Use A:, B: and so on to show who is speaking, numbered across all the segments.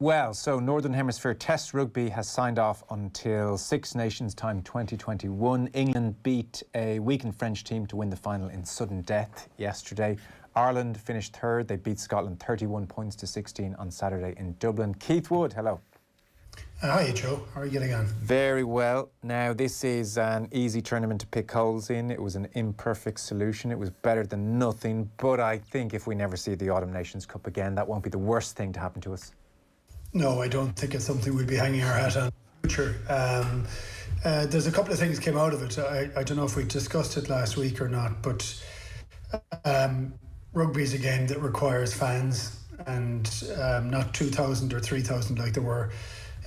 A: Well, so Northern Hemisphere Test Rugby has signed off until Six Nations Time 2021. England beat a weakened French team to win the final in sudden death yesterday. Ireland finished third. They beat Scotland 31 points to 16 on Saturday in Dublin. Keith Wood, hello.
B: Hi, Joe. How are you getting on?
A: Very well. Now, this is an easy tournament to pick holes in. It was an imperfect solution. It was better than nothing. But I think if we never see the Autumn Nations Cup again, that won't be the worst thing to happen to us.
B: No, I don't think it's something we'll be hanging our hat on in the future. There's a couple of things came out of it. I don't know if we discussed it last week or not, but rugby is a game that requires fans, and not 2,000 or 3,000 like there were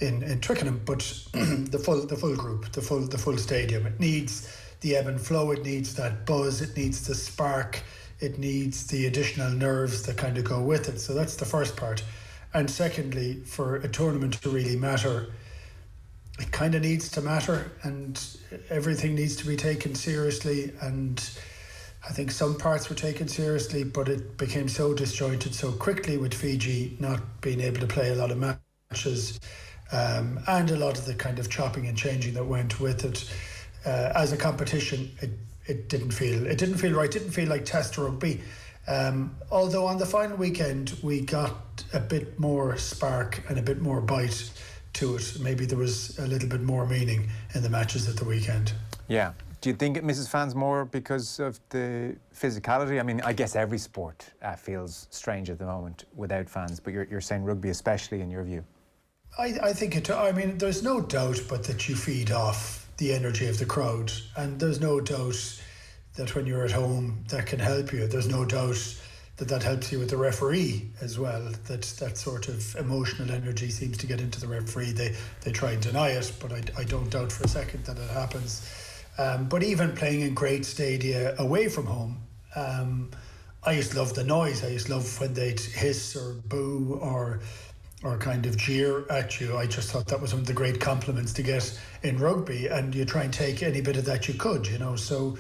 B: in Twickenham, but the full group, the full stadium. It needs the ebb and flow. It needs that buzz. It needs the spark. It needs the additional nerves that kind of go with it. So that's the first part. And secondly, for a tournament to really matter, it kind of needs to matter, and everything needs to be taken seriously. And I think some parts were taken seriously, but it became so disjointed so quickly with Fiji not being able to play a lot of matches, and a lot of the kind of chopping and changing that went with it. As a competition, it didn't feel right. It didn't feel like Test rugby. Although on the final weekend we got a bit more spark and a bit more bite to it. Maybe there was a little bit more meaning in the matches at the weekend.
A: Yeah. Do you think it misses fans more because of the physicality? I mean, I guess every sport feels strange at the moment without fans, but you're saying rugby especially, in your view.
B: I think it. I mean, there's no doubt but that you feed off the energy of the crowd, and there's no doubt that when you're at home that can help you. There's no doubt that helps you with the referee as well, that sort of emotional energy seems to get into the referee. They try and deny it, but I don't doubt for a second that it happens. But even playing in great stadia away from home, I used to love the noise. I used to love when they'd hiss or boo or kind of jeer at you. I just thought that was one of the great compliments to get in rugby, and you try and take any bit of that you could, so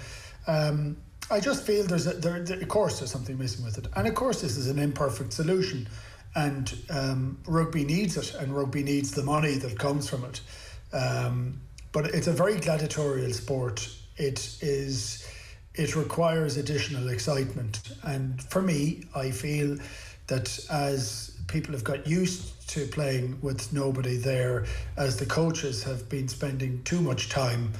B: I just feel of course there's something missing with it, and of course this is an imperfect solution, and rugby needs it, and rugby needs the money that comes from it, but it's a very gladiatorial sport. It requires additional excitement, and for me, I feel that as people have got used to playing with nobody there, as the coaches have been spending too much time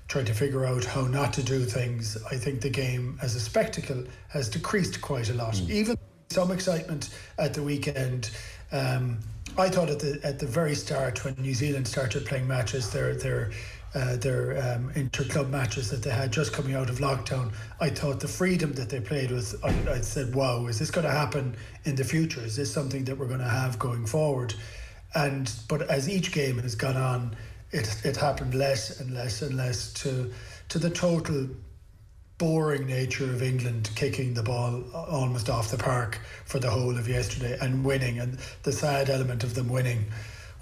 B: trying to figure out how not to do things, I think the game as a spectacle has decreased quite a lot. Even some excitement at the weekend. I thought at the very start, when New Zealand started playing matches, their inter-club matches that they had just coming out of lockdown, I thought the freedom that they played with, I said, wow, is this going to happen in the future? Is this something that we're going to have going forward? But as each game has gone on, it happened less and less and less to the total boring nature of England kicking the ball almost off the park for the whole of yesterday and winning, and the sad element of them winning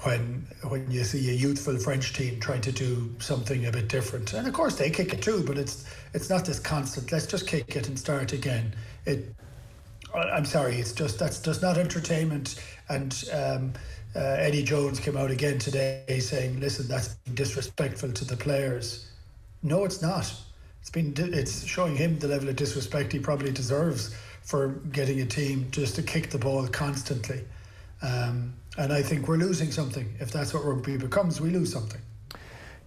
B: when you see a youthful French team trying to do something a bit different. And of course they kick it too, but it's not this constant, let's just kick it and start again. I'm sorry, that's just not entertainment. And Eddie Jones came out again today saying, listen, that's disrespectful to the players. No, it's not. It's showing him the level of disrespect he probably deserves for getting a team just to kick the ball constantly. And I think we're losing something. If that's what rugby becomes, we lose something.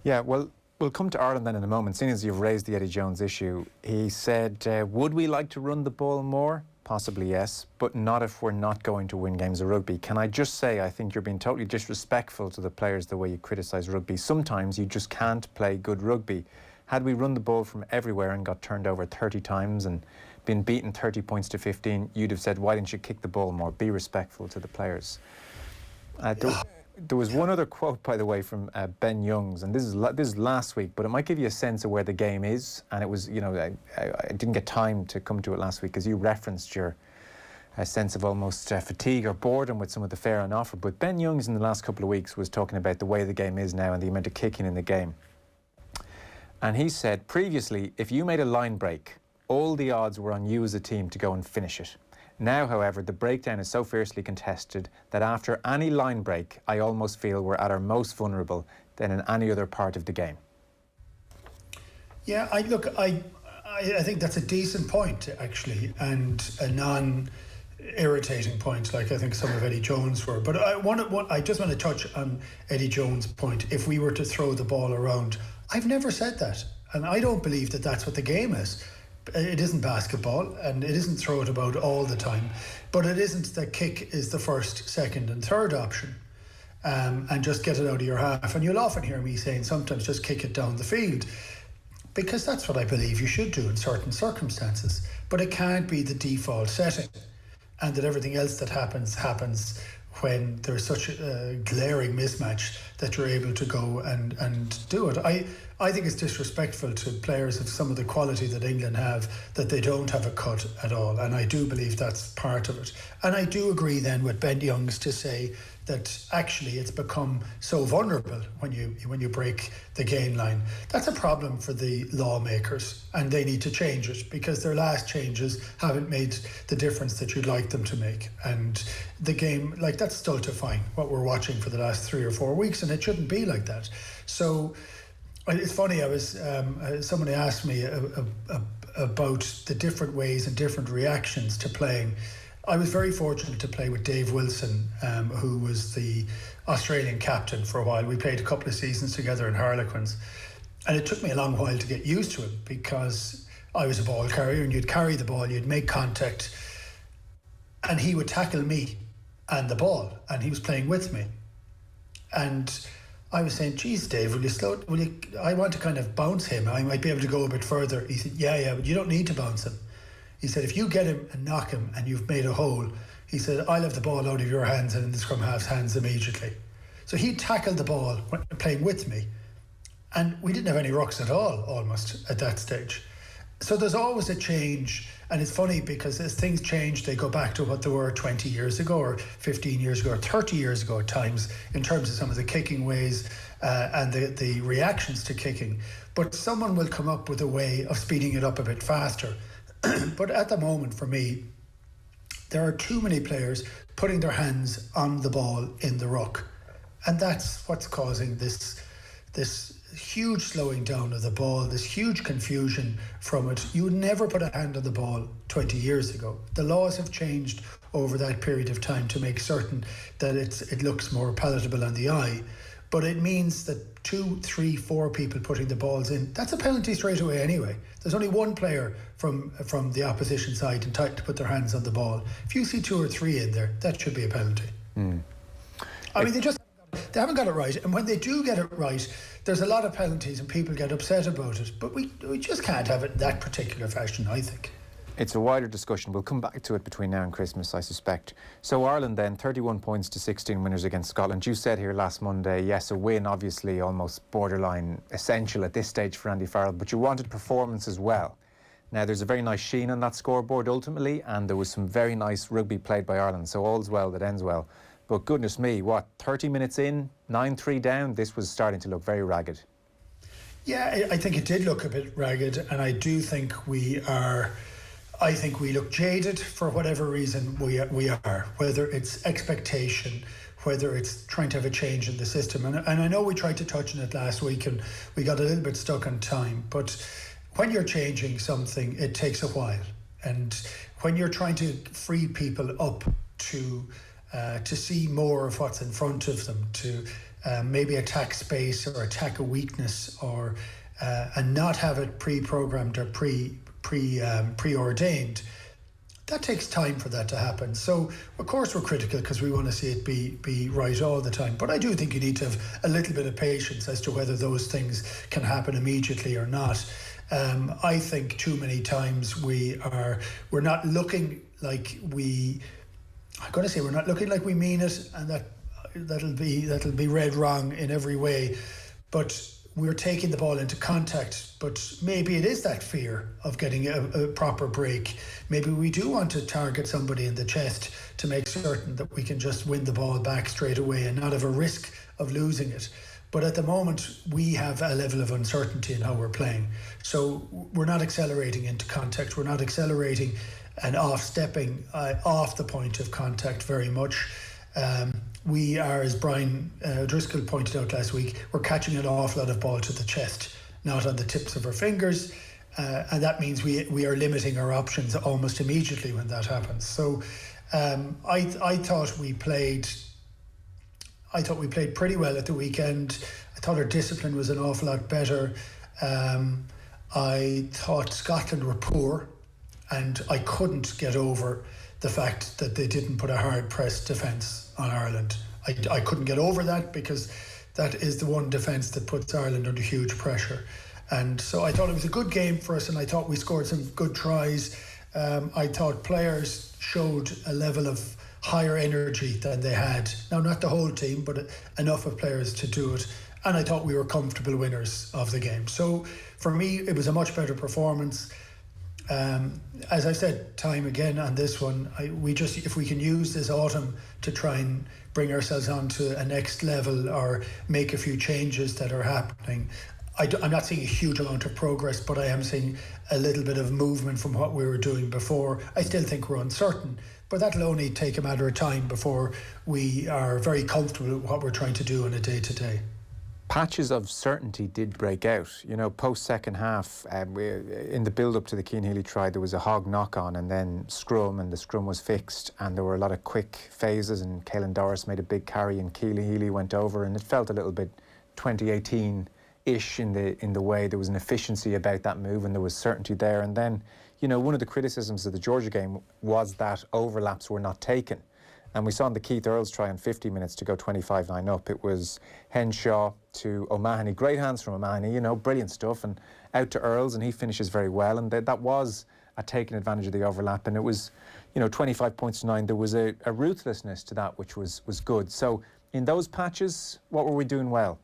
A: Yeah, well, we'll come to Ireland then in a moment. Seeing as you've raised the Eddie Jones issue, he said, would we like to run the ball more? Possibly yes, but not if we're not going to win games of rugby. Can I just say, I think you're being totally disrespectful to the players the way you criticise rugby. Sometimes you just can't play good rugby. Had we run the ball from everywhere and got turned over 30 times and been beaten 30 points to 15, you'd have said, why didn't you kick the ball more? Be respectful to the players. There was one other quote, by the way, from Ben Youngs, and this is last week, but it might give you a sense of where the game is. And it was, I didn't get time to come to it last week because you referenced your sense of almost fatigue or boredom with some of the fare on offer. But Ben Youngs in the last couple of weeks was talking about the way the game is now and the amount of kicking in the game. And he said, previously, if you made a line break, all the odds were on you as a team to go and finish it. Now, however, the breakdown is so fiercely contested that after any line break, I almost feel we're at our most vulnerable than in any other part of the game.
B: Yeah, I think that's a decent point, actually, and a non-irritating point, like I think some of Eddie Jones were. But I just want to touch on Eddie Jones' point. If we were to throw the ball around, I've never said that, and I don't believe that that's what the game is. It isn't basketball, and it isn't throw it about all the time, but it isn't that kick is the first, second and third option, and just get it out of your half. And you'll often hear me saying sometimes just kick it down the field, because that's what I believe you should do in certain circumstances. But it can't be the default setting, and that everything else that happens when there's such a glaring mismatch that you're able to go and do it. I think it's disrespectful to players of some of the quality that England have that they don't have a cut at all, and I do believe that's part of it. And I do agree then with Ben Youngs to say that actually it's become so vulnerable when you break the gain line. That's a problem for the lawmakers, and they need to change it, because their last changes haven't made the difference that you'd like them to make. And the game, like, that's stultifying what we're watching for the last 3 or 4 weeks, and it shouldn't be like that. So it's funny, I was somebody asked me about the different ways and different reactions to playing. I was very fortunate to play with Dave Wilson, who was the Australian captain for a while. We played a couple of seasons together in Harlequins, and it took me a long while to get used to him, because I was a ball carrier, and you'd carry the ball, you'd make contact, and he would tackle me and the ball, and he was playing with me. And I was saying, geez, Dave, I want to kind of bounce him. I might be able to go a bit further. He said, yeah, but you don't need to bounce him. He said, if you get him and knock him and you've made a hole, he said, I'll have the ball out of your hands and in the scrum half's hands immediately. So he tackled the ball playing with me, and we didn't have any rucks at all, almost, at that stage. So there's always a change, and it's funny because as things change, they go back to what they were 20 years ago or 15 years ago or 30 years ago at times, in terms of some of the kicking ways and the reactions to kicking. But someone will come up with a way of speeding it up a bit faster. But at the moment, for me, there are too many players putting their hands on the ball in the ruck, and that's what's causing this huge slowing down of the ball, this huge confusion from it. You would never put a hand on the ball 20 years ago. The laws have changed over that period of time to make certain that it looks more palatable on the eye. But it means that 2, 3, 4 people putting the balls in, that's a penalty straight away anyway. There's only one player from the opposition side entitled to put their hands on the ball. If you see 2 or 3 in there, that should be a penalty. I mean, they haven't got it right. And when they do get it right, there's a lot of penalties and people get upset about it. But we just can't have it in that particular fashion, I think.
A: It's a wider discussion. We'll come back to it between now and Christmas, I suspect. So Ireland then, 31 points to 16 winners against Scotland. You said here last Monday, yes, a win, obviously almost borderline essential at this stage for Andy Farrell, but you wanted performance as well. Now, there's a very nice sheen on that scoreboard ultimately, and there was some very nice rugby played by Ireland, so all's well that ends well. But goodness me, 30 minutes in, 9-3 down, this was starting to look very ragged.
B: Yeah, I think it did look a bit ragged, and I do think I think we look jaded for whatever reason we are, whether it's expectation, whether it's trying to have a change in the system. And I know we tried to touch on it last week and we got a little bit stuck on time, but when you're changing something, it takes a while. And when you're trying to free people up to see more of what's in front of them, to maybe attack space or attack a weakness, or and not have it pre-programmed or preordained, that takes time for that to happen. So of course we're critical because we want to see it be right all the time, but I do think you need to have a little bit of patience as to whether those things can happen immediately or not. I think too many times we're not looking like we're not looking like we mean it, and that'll be read wrong in every way, but we're taking the ball into contact. But maybe it is that fear of getting a proper break. Maybe we do want to target somebody in the chest to make certain that we can just win the ball back straight away and not have a risk of losing it. But at the moment, we have a level of uncertainty in how we're playing. So we're not accelerating into contact. We're not accelerating and off-stepping off the point of contact very much. We are, as Brian Driscoll pointed out last week, we're catching an awful lot of ball to the chest, not on the tips of our fingers. And that means we are limiting our options almost immediately when that happens. So I thought we played pretty well at the weekend. I thought our discipline was an awful lot better. I thought Scotland were poor, and I couldn't get over the fact that they didn't put a hard press defence on Ireland. I couldn't get over that, because that is the one defence that puts Ireland under huge pressure. And so I thought it was a good game for us, and I thought we scored some good tries. I thought players showed a level of higher energy than they had. Now, not the whole team, but enough of players to do it. And I thought we were comfortable winners of the game. So for me, it was a much better performance. As I said time again on this one, if we can use this autumn to try and bring ourselves onto a next level or make a few changes that are happening. I'm not seeing a huge amount of progress, but I am seeing a little bit of movement from what we were doing before. I still think we're uncertain, but that'll only take a matter of time before we are very comfortable with what we're trying to do on a day-to-day.
A: Patches of certainty did break out. You know, post second half, in the build-up to the Cian Healy try, there was a hog knock-on and then scrum, and the scrum was fixed, and there were a lot of quick phases, and Caelan Doris made a big carry and Cian Healy went over, and it felt a little bit 2018-ish in the way there was an efficiency about that move and there was certainty there. And then, you know, one of the criticisms of the Georgia game was that overlaps were not taken. And we saw in the Keith Earls try in 50 minutes to go 25-9 up. It was Henshaw to O'Mahony. Great hands from O'Mahony, you know, brilliant stuff. And out to Earls, and he finishes very well. And that was a taking advantage of the overlap. And it was, you know, 25 points to 9. There was a ruthlessness to that, which was good. So in those patches, what were we doing well?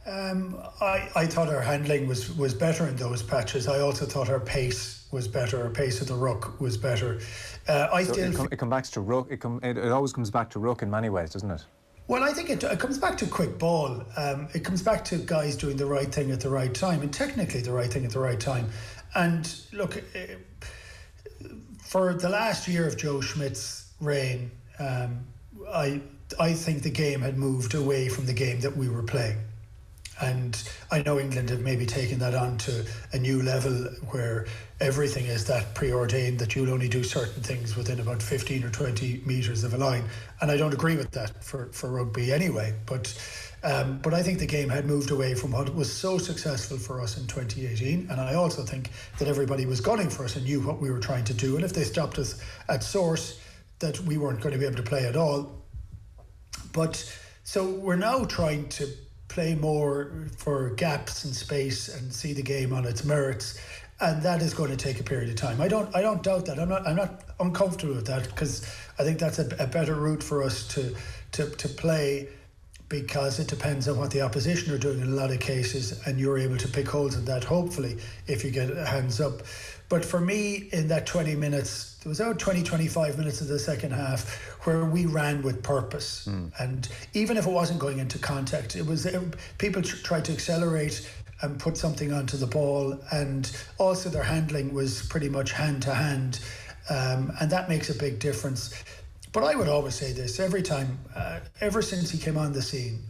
B: I thought our handling was better in those patches. I also thought our pace was better. Our pace of the ruck was better.
A: It comes back to ruck. It always comes back to ruck in many ways, doesn't it?
B: Well, I think it comes back to quick ball. It comes back to guys doing the right thing at the right time, and technically the right thing at the right time. And look, for the last year of Joe Schmidt's reign, I think the game had moved away from the game that we were playing. And I know England have maybe taken that on to a new level where everything is that preordained, that you'll only do certain things within about 15 or 20 metres of a line. And I don't agree with that for rugby anyway. But I think the game had moved away from what was so successful for us in 2018. And I also think that everybody was gunning for us and knew what we were trying to do. And if they stopped us at source, that we weren't going to be able to play at all. But so we're now trying to play more for gaps and space and see the game on its merits, and that is going to take a period of time. I don't doubt that. I'm not uncomfortable with that, because I think that's a better route for us to play, because it depends on what the opposition are doing in a lot of cases, and you're able to pick holes in that, hopefully, if you get hands up. But for me, in that 20 minutes, there was about 25 minutes of the second half where we ran with purpose. And even if it wasn't going into contact, people tried to accelerate and put something onto the ball. And also their handling was pretty much hand to hand. And that makes a big difference. But I would always say this, every time, ever since he came on the scene,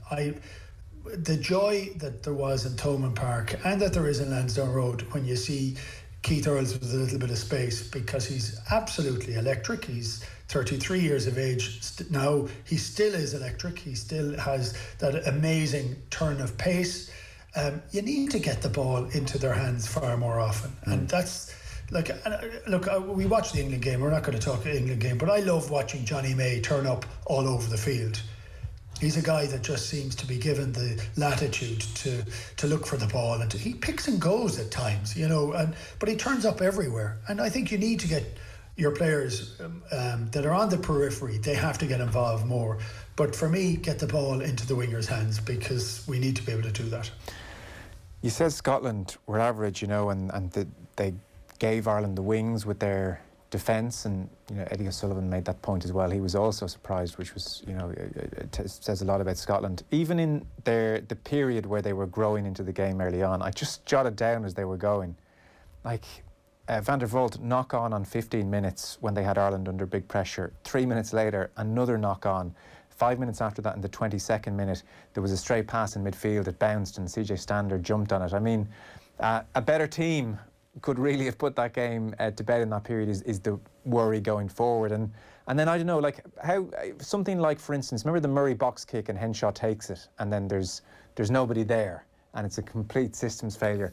B: the joy that there was in Thomond Park and that there is in Lansdowne Road when you see Keith Earls with a little bit of space, because he's absolutely electric. He's 33 years of age now. He still is electric. He still has that amazing turn of pace. You need to get the ball into their hands far more often. And that's look, we watch the England game. We're not going to talk the England game, but I love watching Johnny May turn up all over the field. He's a guy that just seems to be given the latitude to look for the ball, and he picks and goes at times, you know. But he turns up everywhere, and I think you need to get your players that are on the periphery. They have to get involved more. But for me, get the ball into the wingers' hands, because we need to be able to do that.
A: You said Scotland were average, you know, and they gave Ireland the wings with their defence, and you know Eddie O'Sullivan made that point as well. He was also surprised, which was, you know, it says a lot about Scotland. Even in the period where they were growing into the game early on, I just jotted down as they were going, like, Van der Vault knock on 15 minutes when they had Ireland under big pressure. 3 minutes later, another knock on. 5 minutes after that, in the 22nd minute, there was a stray pass in midfield. It bounced and CJ Stander jumped on it. I mean, a better team could really have put that game to bed in that period is the worry going forward. And then, I don't know, like how something like, for instance, remember the Murray box kick and Henshaw takes it and then there's nobody there and it's a complete systems failure.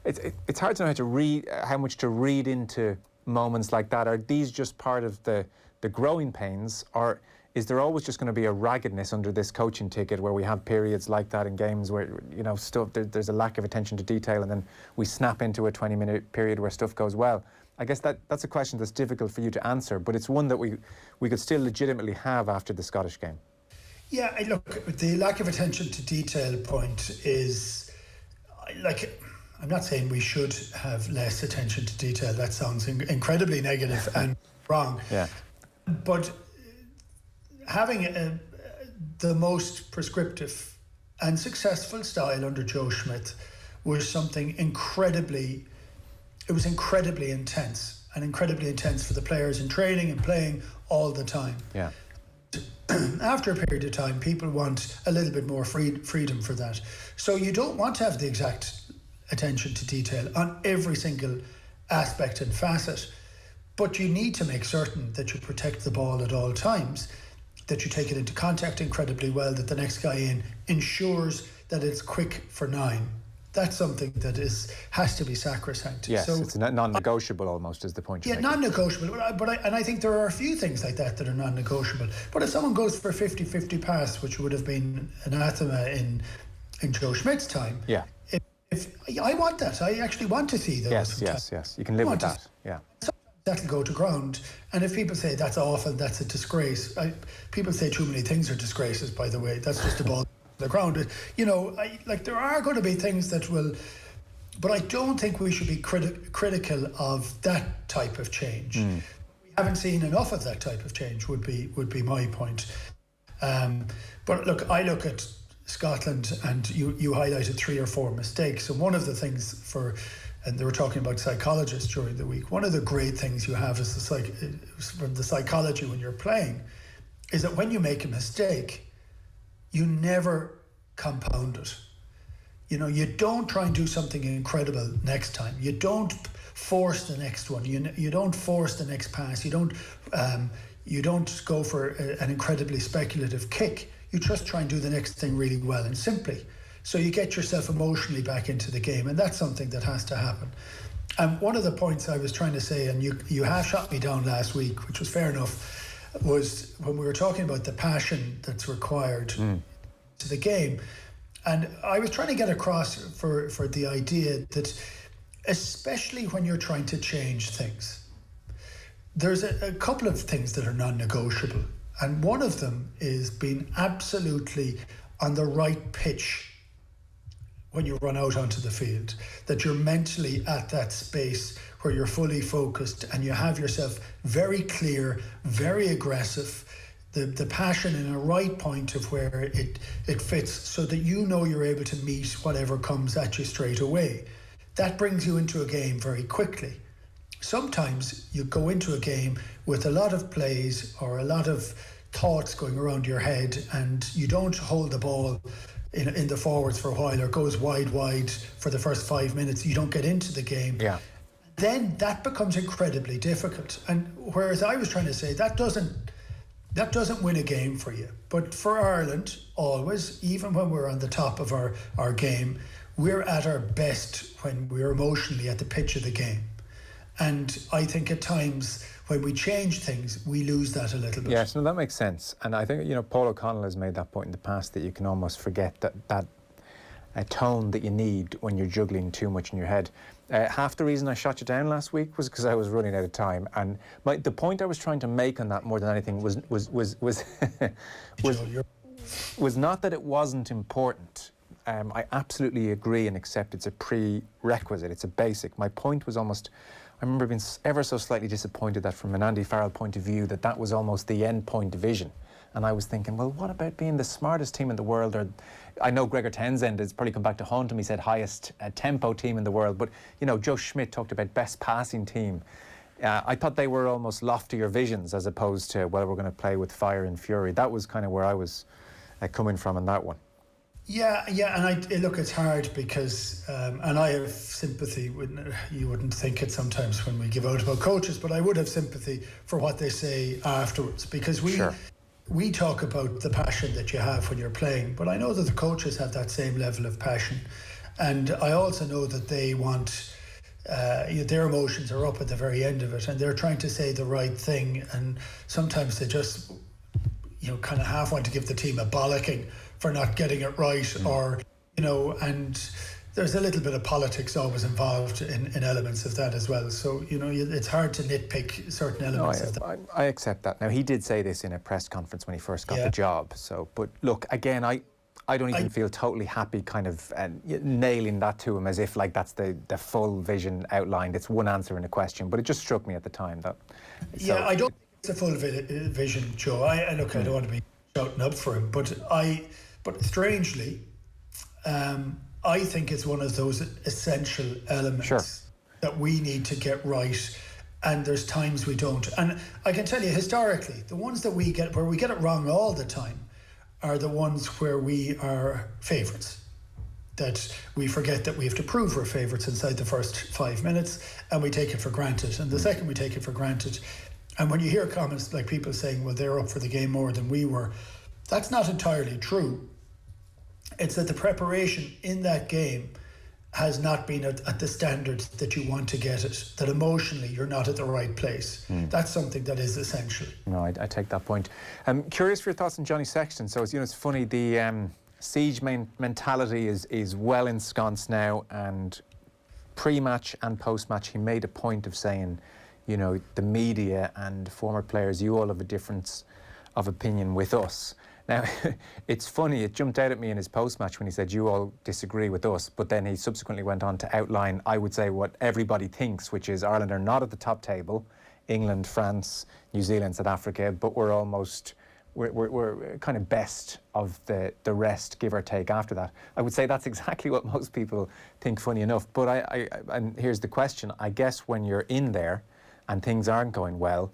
A: It's hard to know how much to read into moments like that. Are these just part of the growing pains, or is there always just going to be a raggedness under this coaching ticket where we have periods like that in games where, you know, there's a lack of attention to detail and then we snap into a 20-minute period where stuff goes well? I guess that's a question that's difficult for you to answer, but it's one that we could still legitimately have after the Scottish game.
B: Yeah, look, the lack of attention to detail point is, like, I'm not saying we should have less attention to detail. That sounds incredibly negative and wrong.
A: Yeah.
B: But having the most prescriptive and successful style under Joe Schmidt was something incredibly intense, and incredibly intense for the players in training and playing all the time.
A: Yeah.
B: After a period of time, people want a little bit more freedom for that. So you don't want to have the exact attention to detail on every single aspect and facet, but you need to make certain that you protect the ball at all times, that you take it into contact incredibly well, that the next guy in ensures that it's quick for 9. That's something that has to be sacrosanct.
A: Yes,
B: so,
A: it's non-negotiable almost is the point you're making.
B: Non-negotiable, and I think there are a few things like that are non-negotiable. But if someone goes for a 50-50 pass, which would have been anathema in Joe Schmidt's time,
A: yeah.
B: If I want that, I actually want to see those.
A: Yes. You can live with that. Yeah.
B: That'll go to ground. And if people say that's awful, that's a disgrace. People say too many things are disgraces, by the way. That's just the ball the ground. You know, there are going to be things that will, but I don't think we should be critical of that type of change. We haven't seen enough of that type of change. Would be my point. But look, I look at Scotland, and you highlighted 3 or 4 mistakes, and one of the things and they were talking about psychologists during the week, one of the great things you have is from the psychology when you're playing, is that when you make a mistake, you never compound it. You know, you don't try and do something incredible next time. You don't force the next one. You don't force the next pass. You don't go for an incredibly speculative kick. You just try and do the next thing really well and simply. So you get yourself emotionally back into the game, and that's something that has to happen. And one of the points I was trying to say, and you half shot me down last week, which was fair enough, was when we were talking about the passion that's required to the game. And I was trying to get across for the idea that, especially when you're trying to change things, there's a couple of things that are non-negotiable. And one of them is being absolutely on the right pitch when you run out onto the field, that you're mentally at that space where you're fully focused and you have yourself very clear, very aggressive, the passion in a right point of where it fits, so that you know you're able to meet whatever comes at you straight away. That brings you into a game very quickly. Sometimes you go into a game with a lot of plays or a lot of thoughts going around your head, and you don't hold the ball in the forwards for a while, or goes wide for the first 5 minutes. You don't get into the game.
A: Yeah.
B: Then that becomes incredibly difficult. And whereas I was trying to say that doesn't win a game for you. But for Ireland, always, even when we're on the top of our game, we're at our best when we're emotionally at the pitch of the game. And I think at times when we change things, we lose that a little bit.
A: Yes, no, that makes sense. And I think, Paul O'Connell has made that point in the past, that you can almost forget that tone that you need when you're juggling too much in your head. Half the reason I shot you down last week was because I was running out of time. And the point I was trying to make on that more than anything was not that it wasn't important. I absolutely agree and accept it's a prerequisite, it's a basic. My point was almost, I remember being ever so slightly disappointed that from an Andy Farrell point of view, that was almost the end point division. And I was thinking, well, what about being the smartest team in the world? Or I know Gregor Townsend has probably come back to haunt him. He said highest tempo team in the world. But, you know, Joe Schmidt talked about best passing team. I thought they were almost loftier visions as opposed to, well, we're going to play with fire and fury. That was kind of where I was coming from in that one.
B: Yeah, and look, it's hard because, and I have sympathy. You wouldn't think it sometimes when we give out about coaches, but I would have sympathy for what they say afterwards, because we talk about the passion that you have when you're playing, but I know that the coaches have that same level of passion, and I also know that they want, their emotions are up at the very end of it, and they're trying to say the right thing, and sometimes they just, kind of half want to give the team a bollocking for not getting it right, or, and there's a little bit of politics always involved in elements of that as well. So, it's hard to nitpick certain elements of that.
A: I accept that. Now, he did say this in a press conference when he first got the job. So, but look, again, I don't even feel totally happy kind of nailing that to him as if like that's the full vision outlined. It's one answer in a question, but it just struck me at the time that...
B: I don't think it's a full vision, Joe. I don't want to be shouting up for him, but strangely, I think it's one of those essential elements that we need to get right, and there's times we don't. And I can tell you, historically, the ones that where we get it wrong all the time are the ones where we are favourites, that we forget that we have to prove we're favourites inside the first 5 minutes, and we take it for granted. And the second we take it for granted, and when you hear comments like people saying, well, they're up for the game more than we were, that's not entirely true. It's that the preparation in that game has not been at the standard that you want to get it, that emotionally you're not at the right place. That's something that is essential. No,
A: I take that point. I'm curious for your thoughts on Johnny Sexton. So, it's funny, the siege mentality is well ensconced now, and pre-match and post-match he made a point of saying, the media and former players, you all have a difference of opinion with us. Now, it's funny, it jumped out at me in his post-match when he said, you all disagree with us, but then he subsequently went on to outline, I would say, what everybody thinks, which is Ireland are not at the top table, England, France, New Zealand, South Africa, but we're kind of best of the rest, give or take, after that. I would say that's exactly what most people think, funny enough. But and here's the question, I guess when you're in there and things aren't going well,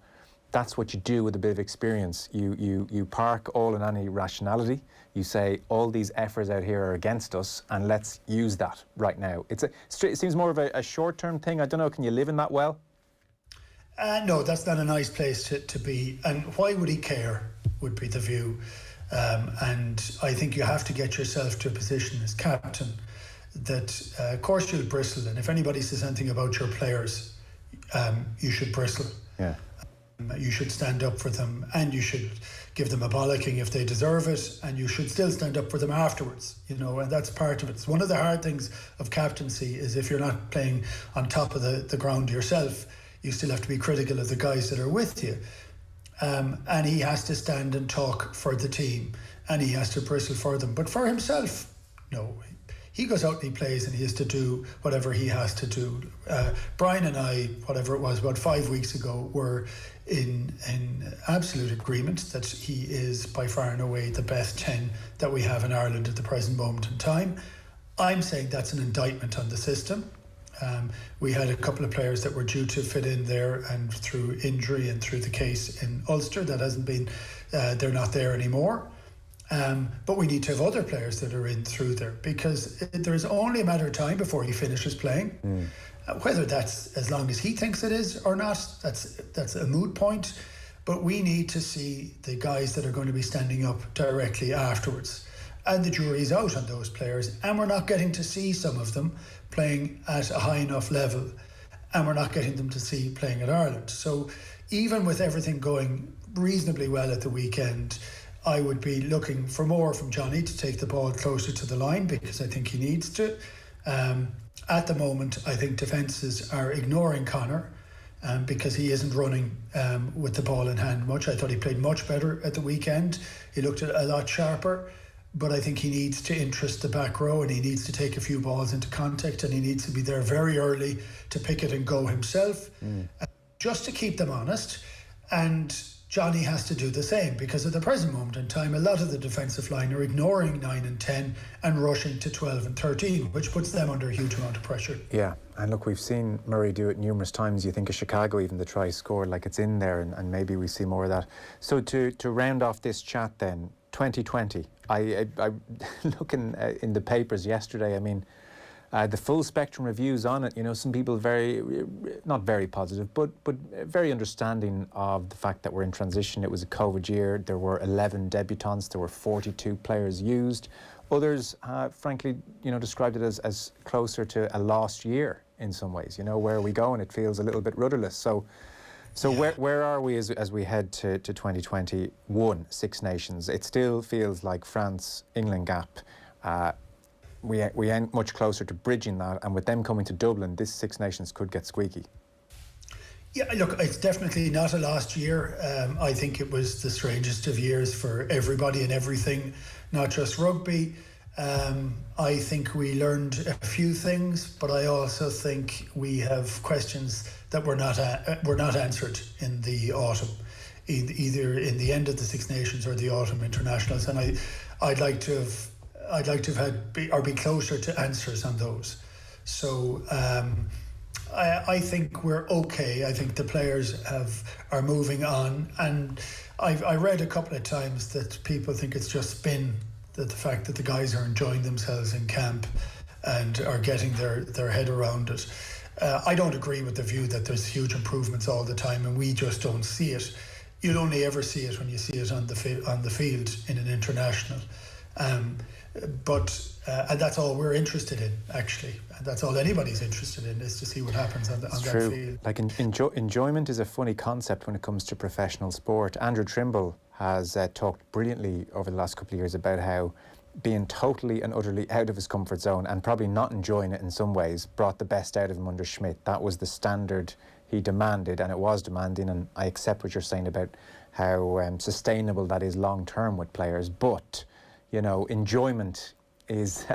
A: that's what you do with a bit of experience. You park all in any rationality. You say, all these efforts out here are against us, and let's use that right now. It seems more of a short-term thing. I don't know, can you live in that well?
B: No, that's not a nice place to be. And why would he care, would be the view. And I think you have to get yourself to a position as captain that, of course, you'll bristle. And if anybody says anything about your players, you should bristle. Yeah. You should stand up for them, and you should give them a bollocking if they deserve it, and you should still stand up for them afterwards, and that's part of it. It's one of the hard things of captaincy is if you're not playing on top of the ground yourself, you still have to be critical of the guys that are with you. And he has to stand and talk for the team, and he has to bristle for them. But for himself, no. He goes out and he plays, and he has to do whatever he has to do. Brian and I, whatever it was, about 5 weeks ago, were in absolute agreement that he is by far and away the best 10 that we have in Ireland at the present moment in time. I'm saying that's an indictment on the system. We had a couple of players that were due to fit in there, and through injury and through the case in Ulster, that hasn't been, they're not there anymore. But we need to have other players that are in through there, because there's only a matter of time before he finishes playing. Whether that's as long as he thinks it is or not, that's a moot point. But we need to see the guys that are going to be standing up directly afterwards. And the jury's out on those players, and we're not getting to see some of them playing at a high enough level, and we're not getting them to see playing at Ireland. So even with everything going reasonably well at the weekend, I would be looking for more from Johnny to take the ball closer to the line, because I think he needs to. At the moment, I think defences are ignoring Conor because he isn't running with the ball in hand much. I thought he played much better at the weekend. He looked a lot sharper, but I think he needs to interest the back row, and he needs to take a few balls into contact, and he needs to be there very early to pick it and go himself, just to keep them honest. And Johnny has to do the same, because at the present moment in time, a lot of the defensive line are ignoring 9 and 10 and rushing to 12 and 13, which puts them under a huge amount of pressure.
A: Yeah, and look, we've seen Murray do it numerous times. You think of Chicago, even the try scored, like it's in there, and maybe we see more of that. So to round off this chat then, 2020, I looking in the papers yesterday, I mean, the full spectrum reviews on it, you know, some people not very positive, but very understanding of the fact that we're in transition. It was a COVID year. There were 11 debutants. There were 42 players used. Others, frankly, you know, described it as closer to a lost year in some ways. You know, where are we going? It feels a little bit rudderless. So yeah. where are we as we head to 2021, Six Nations? It still feels like France-England gap. We end much closer to bridging that, and with them coming to Dublin, this Six Nations could get squeaky.
B: Yeah, look, it's definitely not a lost year. I think it was the strangest of years for everybody and everything, not just rugby. I think we learned a few things, but I also think we have questions that were not answered in the autumn, either in the end of the Six Nations or the autumn internationals, and I'd like to have had be closer to answers on those. So I think we're okay. I think the players are moving on, and I read a couple of times that people think it's just spin, that the fact that the guys are enjoying themselves in camp and are getting their head around it. I don't agree with the view that there's huge improvements all the time and we just don't see it. You'll only ever see it when you see it on the field in an international. But that's all we're interested in, actually. And that's all anybody's interested in, is to see what happens on that field.
A: Like enjoyment is a funny concept when it comes to professional sport. Andrew Trimble has talked brilliantly over the last couple of years about how being totally and utterly out of his comfort zone and probably not enjoying it in some ways brought the best out of him under Schmidt. That was the standard he demanded, and it was demanding, and I accept what you're saying about how sustainable that is long term with players. But you know, enjoyment is,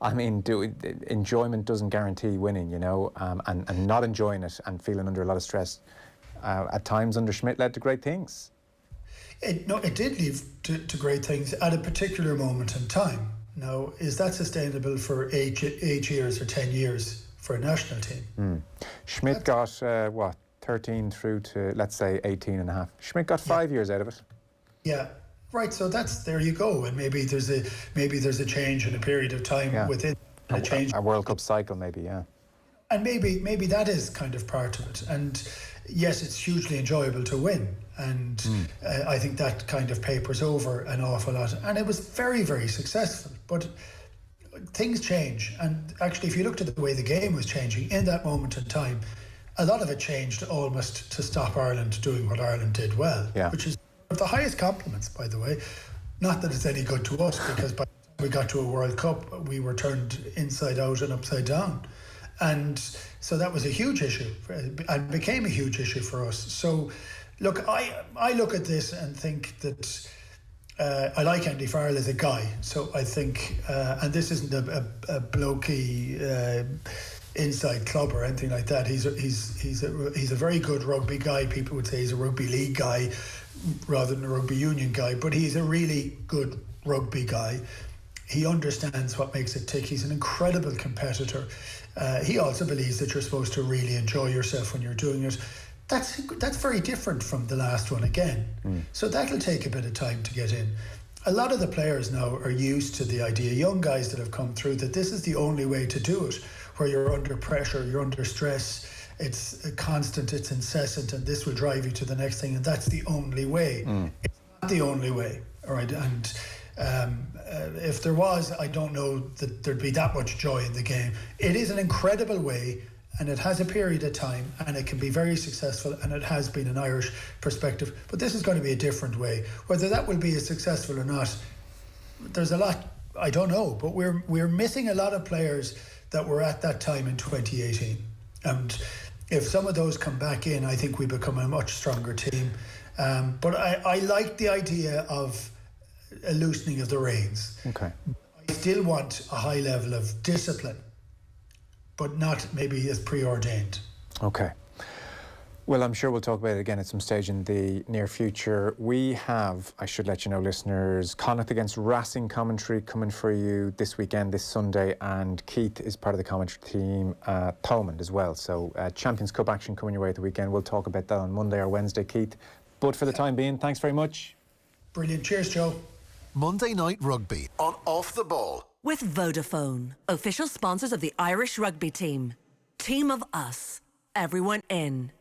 A: enjoyment doesn't guarantee winning, you know, and not enjoying it and feeling under a lot of stress at times under Schmidt led to great things.
B: It did lead to great things at a particular moment in time. Now, is that sustainable for 8 years or 10 years for a national team?
A: Schmidt got, 13 through to, let's say, 18 and a half. Schmidt got 5 years out of it.
B: Yeah. Right, so there you go, and maybe there's a change in a period of time within a
A: World Cup cycle, maybe, yeah.
B: And maybe that is kind of part of it. And yes, it's hugely enjoyable to win, and I think that kind of papers over an awful lot. And it was very, very successful, but things change. And actually, if you looked at the way the game was changing in that moment in time, a lot of it changed almost to stop Ireland doing what Ireland did well, which is the highest compliments, by the way. Not that it's any good to us, because by the time we got to a World Cup, we were turned inside out and upside down. And so that was a huge issue, and became a huge issue for us. So, look, I look at this and think that I like Andy Farrell as a guy. So I think, and this isn't a blokey inside club or anything like that. He's a very good rugby guy. People would say he's a rugby league guy rather than a rugby union guy, but he's a really good rugby guy. He understands what makes it tick. He's an incredible competitor. He also believes that you're supposed to really enjoy yourself when you're doing it. That's very different from the last one again. So that'll take a bit of time to get in. A lot of the players now are used to the idea, young guys that have come through, that this is the only way to do it, where you're under pressure, you're under stress, it's constant, it's incessant, and this will drive you to the next thing, and that's the only way. It's not the only way, all right? And if there was, I don't know that there'd be that much joy in the game. It is an incredible way, and it has a period of time, and it can be very successful, and it has been an Irish perspective, but this is going to be a different way. Whether that will be as successful or not, there's a lot, I don't know, but we're missing a lot of players that were at that time in 2018. And if some of those come back in, I think we become a much stronger team. But I like the idea of a loosening of the reins.
A: Okay.
B: I still want a high level of discipline, but not maybe as preordained.
A: Okay. Well, I'm sure we'll talk about it again at some stage in the near future. We have, I should let you know, listeners, Connacht against Racing commentary coming for you this weekend, this Sunday, and Keith is part of the commentary team at Thomond as well. So Champions Cup action coming your way at the weekend. We'll talk about that on Monday or Wednesday, Keith. But for the time being, thanks very much.
B: Brilliant. Cheers, Joe.
C: Monday Night Rugby on Off the Ball.
D: With Vodafone, official sponsors of the Irish rugby team. Team of us. Everyone in.